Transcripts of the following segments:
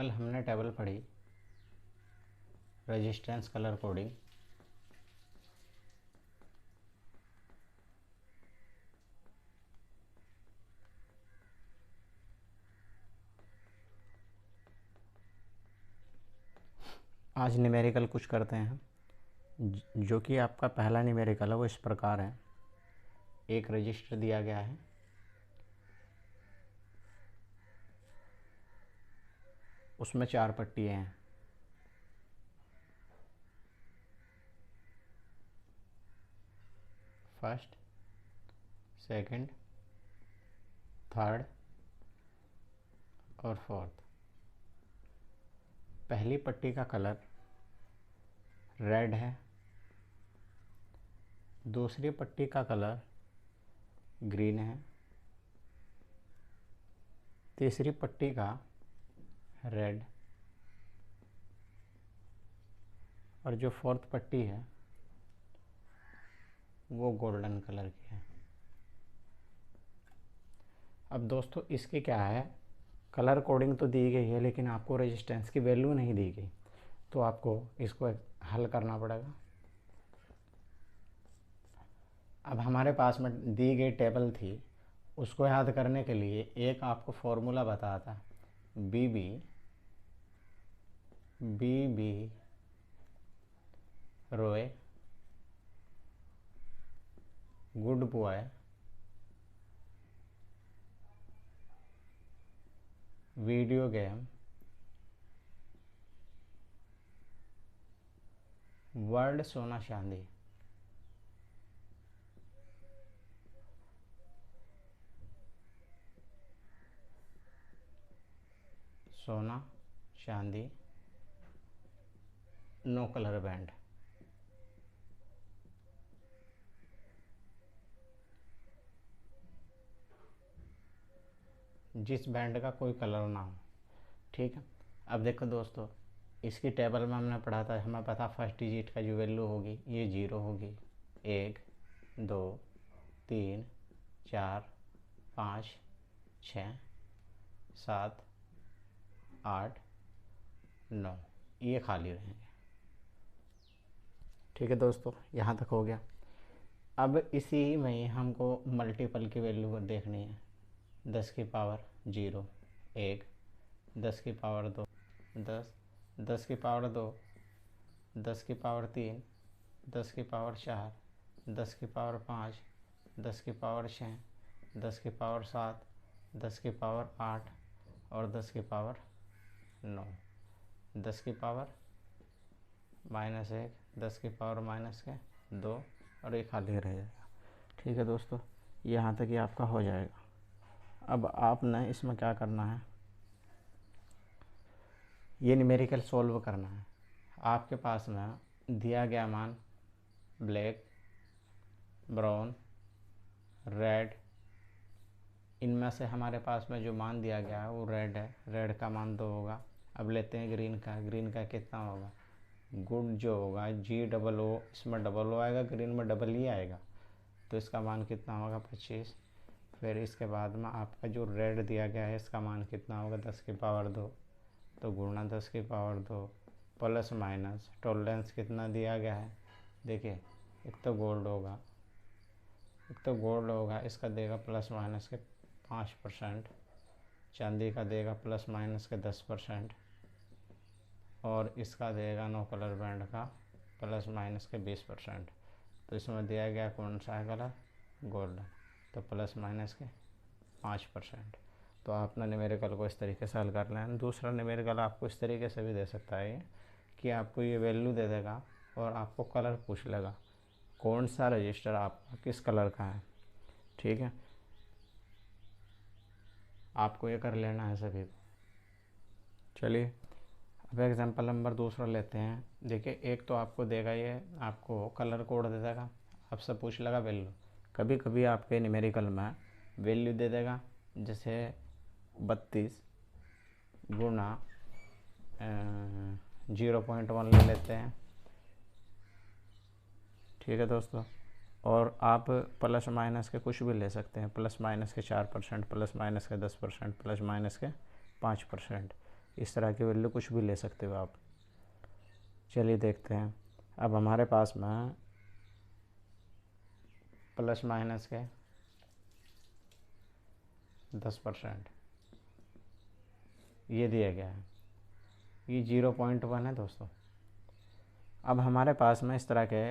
कल हमने टेबल पढ़ी रेजिस्टेंस कलर कोडिंग। आज न्यूमेरिकल कुछ करते हैं, जो कि आपका पहला न्यूमेरिकल है वो इस प्रकार है। एक रजिस्टर दिया गया है, उसमें 4 पट्टियाँ हैं। फर्स्ट, सेकंड, थर्ड और फोर्थ। पहली पट्टी का कलर रेड है, दूसरी पट्टी का कलर ग्रीन है, तीसरी पट्टी का रेड, और जो फोर्थ पट्टी है वो गोल्डन कलर की है। अब दोस्तों इसके क्या है, कलर कोडिंग तो दी गई है लेकिन आपको रेजिस्टेंस की वैल्यू नहीं दी गई, तो आपको इसको हल करना पड़ेगा। अब हमारे पास में दी गई टेबल थी, उसको याद करने के लिए एक आपको फॉर्मूला बताया था, बी रोए, good boy, video game, world सोना चांदी। सोना चांदी, नो कलर बैंड। जिस बैंड का कोई कलर ना हो, ठीक है। अब देखो दोस्तों, इसकी टेबल में हमने पढ़ा था, हमें पता फर्स्ट डिजिट का जो वैल्यू होगी ये 0 होगी। 1 2 3 4 5 6 7 8 9, ये खाली रहेंगे। ठीक है दोस्तों, यहाँ तक हो गया। अब इसी में हमको मल्टीपल की वैल्यू देखनी है। 10 की पावर 0 1, 10 की पावर 2 10, 10 की पावर 2, 10 की पावर 3, 10 की पावर 4, 10 की पावर 5, 10 की पावर 6, 10 की पावर 7, 10 की पावर 8 और 10 की पावर 9। 10 की पावर -1, 10 की पावर -2 और ये खाली रह जाएगा। ठीक है दोस्तों, यहाँ तक ही आपका हो जाएगा। अब आपने इसमें क्या करना है, ये न्यूमेरिकल सॉल्व करना है। आपके पास में दिया गया मान ब्लैक, ब्राउन, रेड, इनमें से हमारे पास में जो मान दिया गया है वो रेड है। रेड का मान 2 होगा। अब लेते हैं ग्रीन का। ग्रीन का कितना होगा, गुड जो होगा GOO, इसमें डबल ओ आएगा, ग्रीन में डबल ही आएगा, तो इसका मान कितना होगा 25। फिर इसके बाद में आपका जो रेड दिया गया है इसका मान कितना होगा 10 की पावर 2, तो गुणा 10 की पावर 2 प्लस माइनस टॉलरेंस कितना दिया गया है। देखिए, एक तो गोल्ड होगा, इसका देगा प्लस माइनस के 5%, चांदी का देगा प्लस माइनस के 10%, और इसका देगा नो कलर बैंड का प्लस माइनस के 20%। तो इसमें दिया गया कौन सा है कलर, गोल्डन, तो प्लस माइनस के 5%। तो आपने न्यूमेरिकल को इस तरीके से हल कर लेना। दूसरा न्यूमेरिकल आपको इस तरीके से भी दे सकता है कि आपको ये वैल्यू दे देगा और आपको कलर पूछ लेगा कौन सा रजिस्टर आपका किस कलर का है। ठीक है, आपको ये कर लेना है सभी को। चलिए अब एग्जांपल नंबर दूसरा लेते हैं। देखिए, एक तो आपको देगा, ये आपको कलर कोड दे देगा, आपसे पूछ लेगा वैल्यू। कभी कभी आपके न्यूमेरिकल में वैल्यू दे देगा, जैसे 32 गुना 0.1 ले लेते हैं। ठीक है दोस्तों, और आप प्लस माइनस के कुछ भी ले सकते हैं, प्लस माइनस के 4%, प्लस माइनस के 10%, प्लस माइनस के 5%। इस तरह की वैल्यू कुछ भी ले सकते हो आप। चलिए देखते हैं। अब हमारे पास में प्लस माइनस के 10% ये दिया गया है, ये 0.1 है दोस्तों। अब हमारे पास में इस तरह के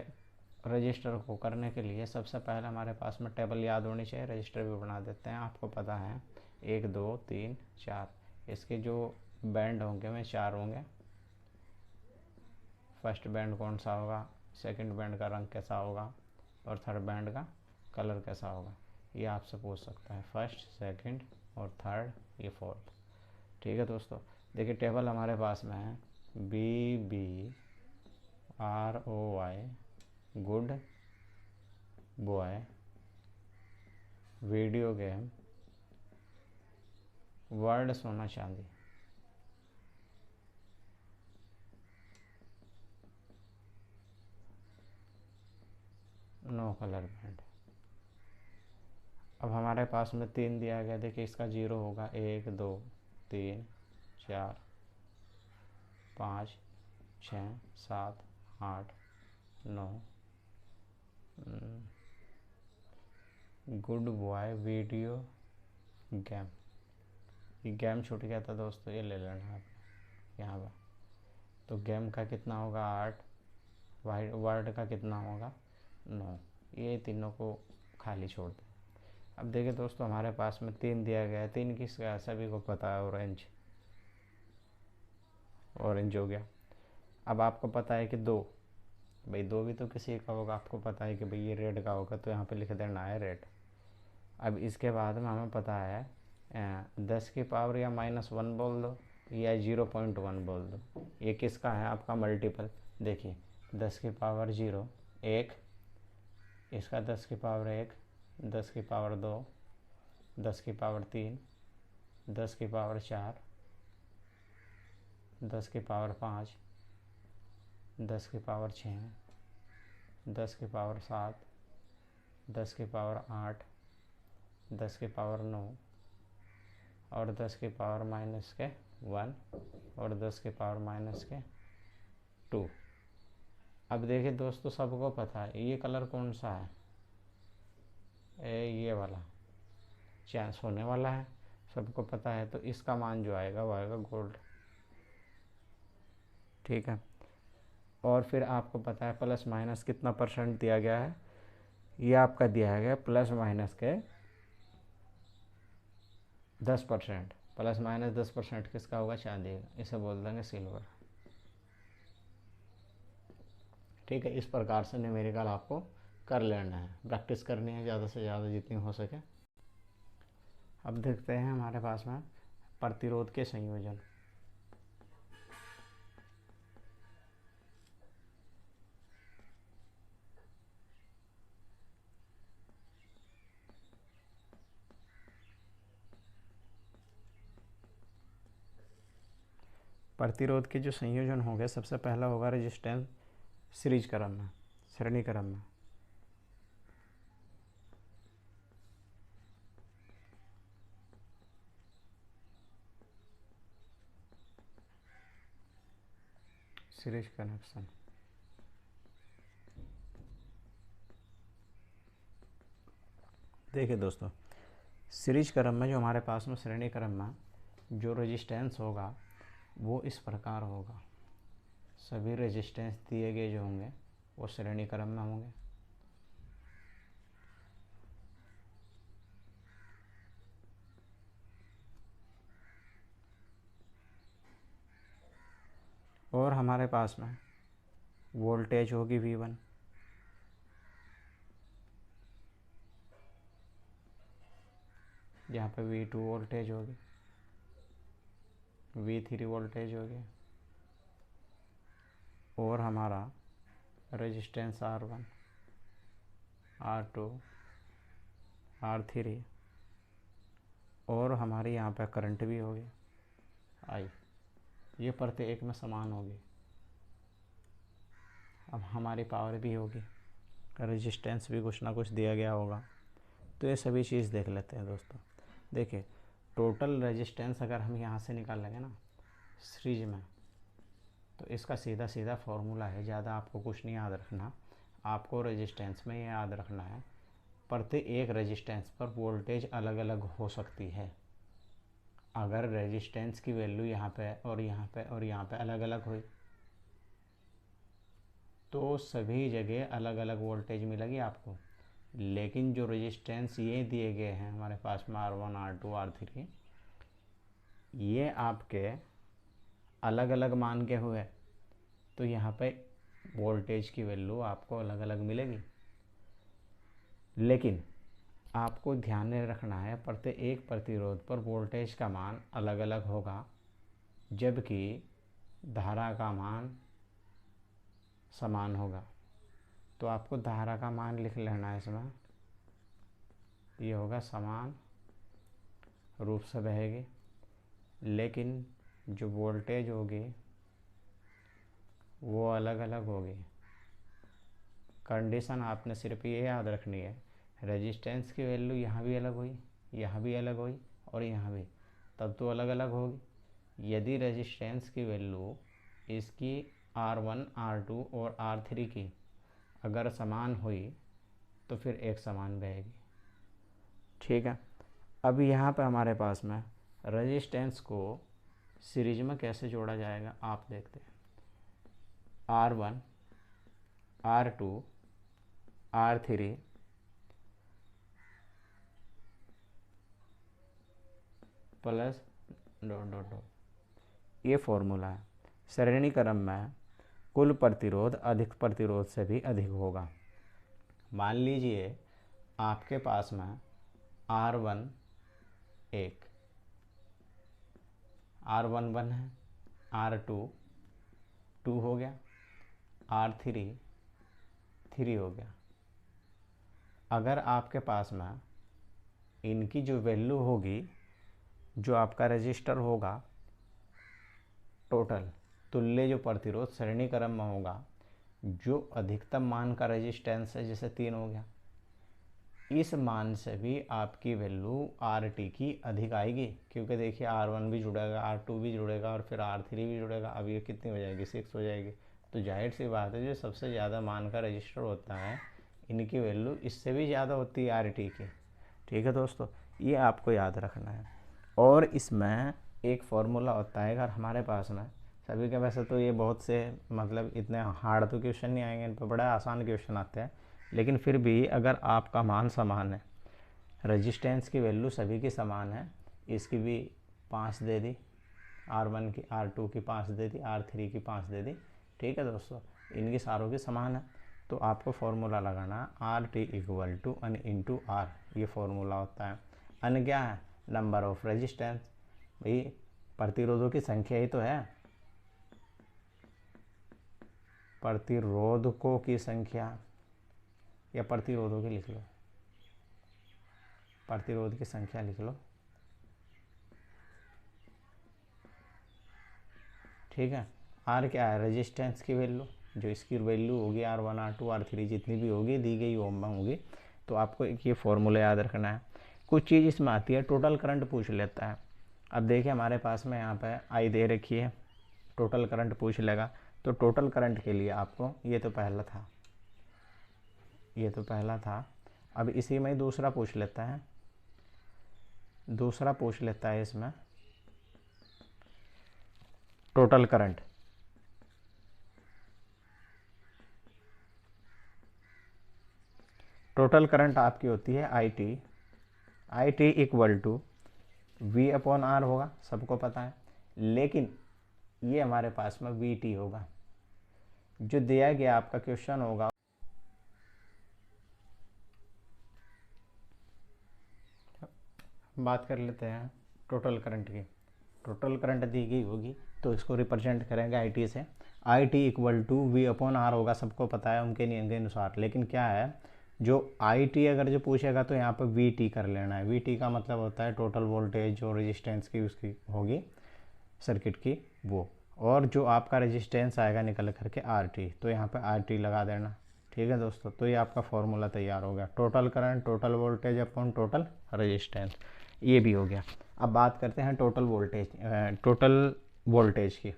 रजिस्टर को करने के लिए सबसे पहले हमारे पास में टेबल याद होनी चाहिए। रजिस्टर भी बना देते हैं। आपको पता है 1 2 3 4, इसके जो बैंड होंगे वे 4 होंगे। फर्स्ट बैंड कौन सा होगा, सेकंड बैंड का रंग कैसा होगा, और थर्ड बैंड का कलर कैसा होगा, ये आपसे पूछ सकता है। फर्स्ट, सेकंड और थर्ड, ये फोर्थ। ठीक है दोस्तों, देखिए टेबल हमारे पास में है BBROY good boy, video game, word सोना चांदी। No colour band. अब हमारे पास में 3 दिया गया, देखिए इसका 0 होगा। 1 2 3 4 5 6 7 8 9। गुड बॉय वीडियो गेम, ये गेम छूट गया था दोस्तों, ये ले लेना आपने यहाँ पर। तो गेम का कितना होगा 8, वर्ड का कितना होगा 9, ये तीनों को खाली छोड़ दें। अब देखिए दोस्तों हमारे पास में 3 दिया गया है। 3 किसका है, सभी को पता है, ऑरेंज। ऑरेंज हो गया। अब आपको पता है कि 2, भाई 2 भी तो किसी का होगा। आपको पता है कि भाई ये रेड का होगा, तो यहाँ पे लिख देना है रेड। अब इसके बाद में हमें पता है 10 की पावर या -1 बोल दो या 0.1 बोल दो। ये किसका है आपका मल्टीपल। देखिए 10 की पावर 0 1, इसका 10 की पावर 1, 10 की पावर 2, 10 की पावर 3, 10 की पावर 4, 10 की पावर 5, 10 की पावर 6, 10 की पावर 7, 10 की पावर 8, 10 की पावर 9 और 10 की पावर -1 और 10 की पावर -2। अब देखिए दोस्तों सबको पता है ये कलर कौन सा है, ये वाला चेंज होने वाला है, सबको पता है। तो इसका मान जो आएगा वो आएगा गोल्ड। ठीक है, और फिर आपको पता है प्लस माइनस कितना % दिया गया है, ये आपका दिया गया प्लस माइनस के 10%। प्लस माइनस 10% किसका होगा, चांदी का, इसे बोल देंगे सिल्वर। ठीक है, इस प्रकार से न्यूमेरिकल आपको कर लेना है, प्रैक्टिस करनी है ज़्यादा से ज़्यादा जितनी हो सके। अब देखते हैं हमारे पास में प्रतिरोध के संयोजन। प्रतिरोध के जो संयोजन होंगे, सबसे पहला होगा रेजिस्टेंस सीरीज क्रम में, श्रेणी क्रम में। Series connection. देखिए दोस्तों सीरीज क्रम में जो हमारे पास में श्रेणी क्रम में जो रेजिस्टेंस होगा वो इस प्रकार होगा। सभी रेजिस्टेंस दिए गए जो होंगे वो श्रेणी क्रम में होंगे। और हमारे पास में वोल्टेज होगी V1, जहाँ पे V2 वोल्टेज होगी, V3 वोल्टेज होगी, और हमारा रेजिस्टेंस R1, R2, R3, और हमारी यहाँ पे करंट भी होगी I, ये प्रत्येक में समान होगी। अब हमारी पावर भी होगी, रेजिस्टेंस भी कुछ ना कुछ दिया गया होगा। तो ये सभी चीज़ देख लेते हैं दोस्तों। देखिए टोटल रेजिस्टेंस अगर हम यहाँ से निकाल लेंगे ना, सीरीज में। तो इसका सीधा सीधा फॉर्मूला है, ज़्यादा आपको कुछ नहीं याद रखना, आपको रेजिस्टेंस में ये याद रखना है प्रति एक रेजिस्टेंस पर वोल्टेज अलग अलग हो सकती है। अगर रेजिस्टेंस की वैल्यू यहाँ पे और यहाँ पे और यहाँ पे अलग अलग हुई तो सभी जगह अलग अलग वोल्टेज मिलेगी आपको। लेकिन जो रेजिस्टेंस ये दिए गए हैं हमारे पास में R1 R2 R3, ये आपके अलग अलग मान के हुए, तो यहाँ पे वोल्टेज की वैल्यू आपको अलग अलग मिलेगी। लेकिन आपको ध्यान में रखना है प्रत्येक प्रतिरोध पर वोल्टेज का मान अलग अलग होगा, जबकि धारा का मान समान होगा। तो आपको धारा का मान लिख लेना है इसमें, ये होगा समान रूप से बहेगी, लेकिन जो वोल्टेज होगी वो अलग अलग होगी। कंडीशन आपने सिर्फ ये याद रखनी है, रेजिस्टेंस की वैल्यू यहाँ भी अलग हुई, यहाँ भी अलग हुई और यहाँ भी, तब तो अलग अलग होगी। यदि रेजिस्टेंस की वैल्यू इसकी R1 R2 और R3 की अगर समान हुई तो फिर एक समान बहेगी। ठीक है, अब यहाँ पे हमारे पास में रेजिस्टेंस को सीरीज में कैसे जोड़ा जाएगा आप देखते हैं। R1 R2 R3 plus dot dot dot, ये फॉर्मूला है। श्रेणी क्रम में कुल प्रतिरोध अधिक प्रतिरोध से भी अधिक होगा। मान लीजिए आपके पास में R1 1 R1 1 है, R2 2 हो गया, R3 3 हो गया। अगर आपके पास में इनकी जो वैल्यू होगी, जो आपका रजिस्टर होगा टोटल तुल्य जो प्रतिरोध श्रेणी क्रम में होगा, जो अधिकतम मान का रेजिस्टेंस है जैसे 3 हो गया, इस मान से भी आपकी वैल्यू RT की अधिक आएगी, क्योंकि देखिए R1 भी जुड़ेगा, R2 भी जुड़ेगा और फिर R3 भी जुड़ेगा। अब ये कितनी हो जाएगी 6 हो जाएगी। तो जाहिर सी बात है जो सबसे ज़्यादा मान का रजिस्टर होता है इनकी वैल्यू इससे भी ज़्यादा होती है RT की। ठीक है दोस्तों, ये आपको याद रखना है। और इसमें एक फार्मूला होता है, अगर हमारे पास में सभी के, वैसे तो ये बहुत से मतलब इतने हार्ड तो क्वेश्चन नहीं आएंगे, इन पर बड़ा आसान क्वेश्चन आते हैं, लेकिन फिर भी अगर आपका मान समान है, रेजिस्टेंस की वैल्यू सभी की समान है, इसकी भी 5 दे दी, R1 की, R2 की 5 दे दी, R3 की 5 दे दी। ठीक है दोस्तों, इनकी सारों की समान है, तो आपको फार्मूला लगाना RT equal to N into R, ये फार्मूला होता है। N क्या है? नंबर ऑफ रेजिस्टेंस, भाई प्रतिरोधों की संख्या ही तो है, प्रतिरोधकों की संख्या, या प्रतिरोधों की लिख लो, प्रतिरोध की संख्या लिख लो। ठीक है, R क्या है? रेजिस्टेंस की वैल्यू, जो इसकी वैल्यू होगी R1 R2 R3 जितनी भी होगी दी गई ओम में होगी। तो आपको एक ये फॉर्मूला याद रखना है। कुछ चीज़ इसमें आती है, टोटल करंट पूछ लेता है। अब देखिए हमारे पास में यहाँ पे I दे रखी है, टोटल करंट पूछ लेगा। तो टोटल करंट के लिए आपको, ये तो पहला था, ये तो पहला था, अब इसी में दूसरा पूछ लेता है, दूसरा पूछ लेता है इसमें टोटल करंट। टोटल करंट आपकी होती है I T equal to V upon R होगा, सबको पता है, लेकिन ये हमारे पास में VT होगा। जो दिया गया आपका क्वेश्चन होगा, बात कर लेते हैं टोटल करंट की। टोटल करंट दी गई होगी तो इसको रिप्रेजेंट करेंगे IT से, I T equal to V upon R होगा, सबको पता है उनके नियम के अनुसार। लेकिन क्या है, जो IT अगर जो पूछेगा तो यहाँ पर VT कर लेना है। VT का मतलब होता है टोटल वोल्टेज जो रेजिस्टेंस की उसकी होगी सर्किट की वो, और जो आपका रेजिस्टेंस आएगा निकल करके RT, तो यहाँ पे RT लगा देना। ठीक है दोस्तों, तो ये आपका फॉर्मूला तैयार हो गया, total current total voltage upon total resistance, ये भी हो गया। अब बात करते हैं टोटल वोल्टेज, टोटल वोल्टेज की।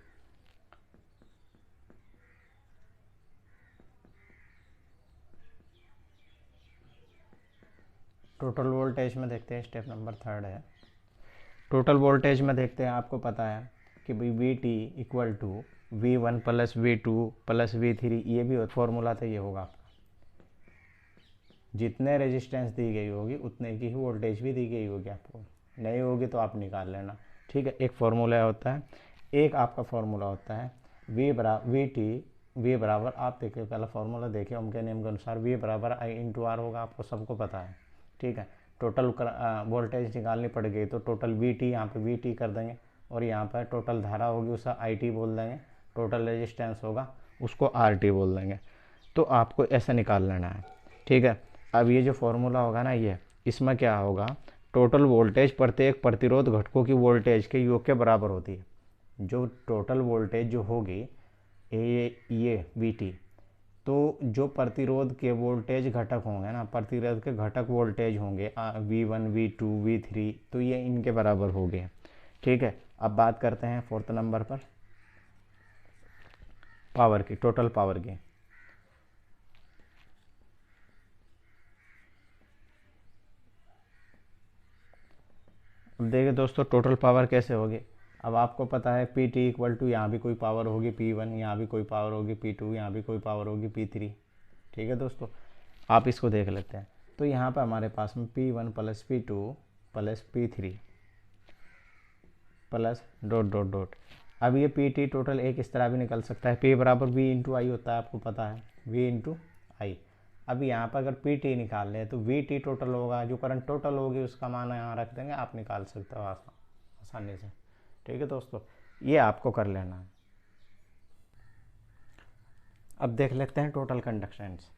टोटल वोल्टेज में देखते हैं, स्टेप नंबर 3 है। टोटल वोल्टेज में देखते हैं, आपको पता है कि भाई V T equal to V1 plus V2 plus V3, ये भी फॉर्मूला तो ये होगा आपका, जितने रेजिस्टेंस दी गई होगी उतने की ही वोल्टेज भी दी गई होगी, आपको नहीं होगी तो आप निकाल लेना। ठीक है, एक फार्मूला होता है, एक आपका फार्मूला होता है वी बराबर, आप देखिए पहला फार्मूला देखिए, ओम के नियम के अनुसार V बराबर I इंटू आर होगा, आपको सबको पता है। ठीक है, टोटल वोल्टेज निकालनी पड़ गई तो टोटल वी टी, यहाँ पे वी टी कर देंगे, और यहाँ पर टोटल धारा होगी उसका आई टी बोल देंगे, टोटल रेजिस्टेंस होगा उसको आर टी बोल देंगे। तो आपको ऐसा निकाल लेना है। ठीक है, अब ये जो फॉर्मूला होगा ना, ये इसमें क्या होगा, टोटल वोल्टेज प्रत्येक प्रतिरोध घटकों की वोल्टेज के योग के बराबर होती है। जो टोटल वोल्टेज जो होगी ये वी टी, तो जो प्रतिरोध के वोल्टेज घटक होंगे ना, प्रतिरोध के घटक वोल्टेज होंगे V1 V2 V3, तो ये इनके बराबर हो गए। ठीक है, अब बात करते हैं 4th नंबर पर, पावर की, टोटल पावर की। अब देखिए दोस्तों, टोटल पावर कैसे होगी। अब आपको पता है पी टी इक्वल टू, यहाँ भी कोई पावर होगी P1, यहाँ भी कोई पावर होगी P2, यहाँ भी कोई पावर होगी P3। ठीक है दोस्तों, आप इसको देख लेते हैं। तो यहाँ पर हमारे पास में P1 plus P2 plus P3 plus dot dot dot. अब ये पी टी टोटल एक इस तरह भी निकल सकता है, P बराबर V इंटू आई होता है, आपको पता है V इंटू आई। अब यहाँ पर अगर पी टी निकाल लें तो वी टी टोटल होगा, जो करंट टोटल होगी उसका मान यहाँ रख देंगे, आप निकाल सकते हो आसानी से। ठीक है दोस्तों, ये आपको कर लेना है। अब देख लेते हैं टोटल कंडक्टेंस।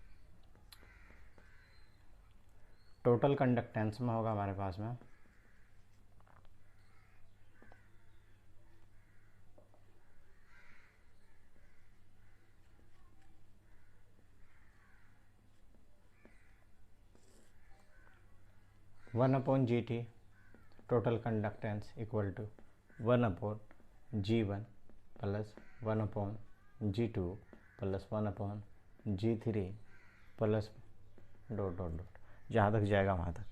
टोटल कंडक्टेंस में होगा हमारे पास में 1/GT, total conductance equal to 1/G1 plus 1/G2 plus 1/G3 plus dot dot dot, जहाँ तक जाएगा वहाँ तक।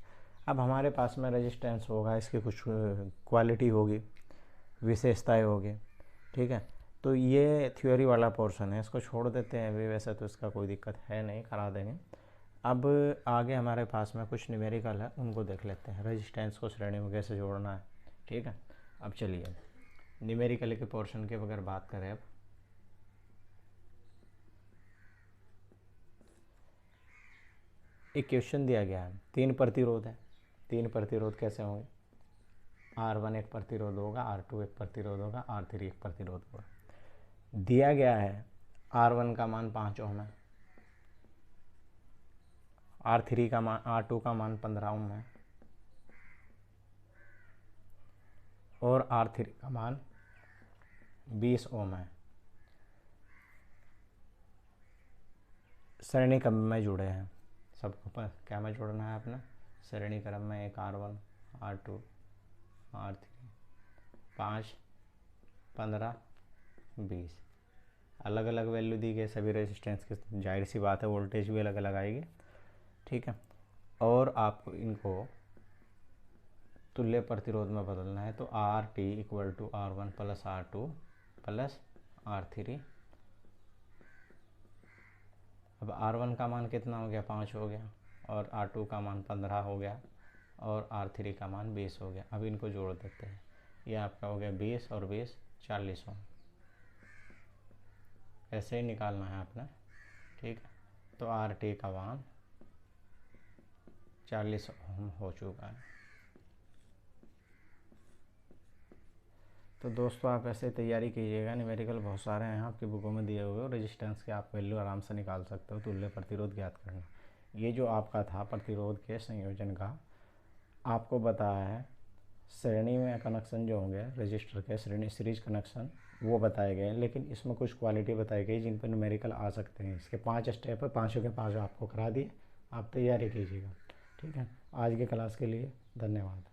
अब हमारे पास में रेजिस्टेंस होगा, इसकी कुछ क्वालिटी होगी, विशेषताएं होगी। ठीक है, तो ये थ्योरी वाला पोर्शन है, इसको छोड़ देते हैं अभी, वैसे तो इसका कोई दिक्कत है नहीं, करा देंगे। अब आगे हमारे पास में कुछ न्यूमेरिकल है, उनको देख लेते हैं, रेजिस्टेंस को श्रेणी में कैसे जोड़ना है। ठीक है, अब चलिए न्यूमेरिकल के पोर्शन के अगर बात करें, अब एक क्वेश्चन दिया गया है, 3 प्रतिरोध है, 3 प्रतिरोध कैसे होंगे, R1 एक प्रतिरोध होगा, R2 एक प्रतिरोध होगा, R3 एक प्रतिरोध होगा। दिया गया है R1 का मान 5 ओम है, R3 का मान, R2 का मान 15 ओम है, और R3 का मान 20 ओम है। श्रेणी क्रम में जुड़े हैं, सबको क्या में जोड़ना है अपना, श्रेणी क्रम में, एक R1 R2 R3, 5 15 20, अलग अलग वैल्यू दी गई सभी रेजिस्टेंस के, जाहिर सी बात है वोल्टेज भी अलग अलग आएगी। ठीक है, और आपको इनको तुल्य प्रतिरोध में बदलना है, तो R T equal to R1 plus R2 plus R3। अब R1 का मान कितना हो गया, 5 हो गया, और R2 का मान 15 हो गया, और R3 का मान 20 हो गया। अब इनको जोड़ देते हैं, ये आपका हो गया 20 और 20 40 ओम, ऐसे ही निकालना है आपने। ठीक है, तो आर टी का मान 40 ओम हो चुका है। तो दोस्तों आप ऐसे तैयारी कीजिएगा, न्यूमेरिकल बहुत सारे हैं आपकी बुकों में दिए हुए, और रेजिस्टेंस के आप वैल्यू आराम से निकाल सकते हो। तुल्य प्रतिरोध ज्ञात करना, ये जो आपका था प्रतिरोध के संयोजन का, आपको बताया है श्रेणी में कनेक्शन जो होंगे रजिस्टर के, श्रेणी सीरीज कनेक्शन वो बताए गए हैं, लेकिन इसमें कुछ क्वालिटी बताई गई जिन पर न्यूमेरिकल आ सकते हैं। इसके 5 स्टेप है, 5 के 5 आपको करा दिए, आप तैयारी कीजिएगा। ठीक है, आज के क्लास के लिए धन्यवाद।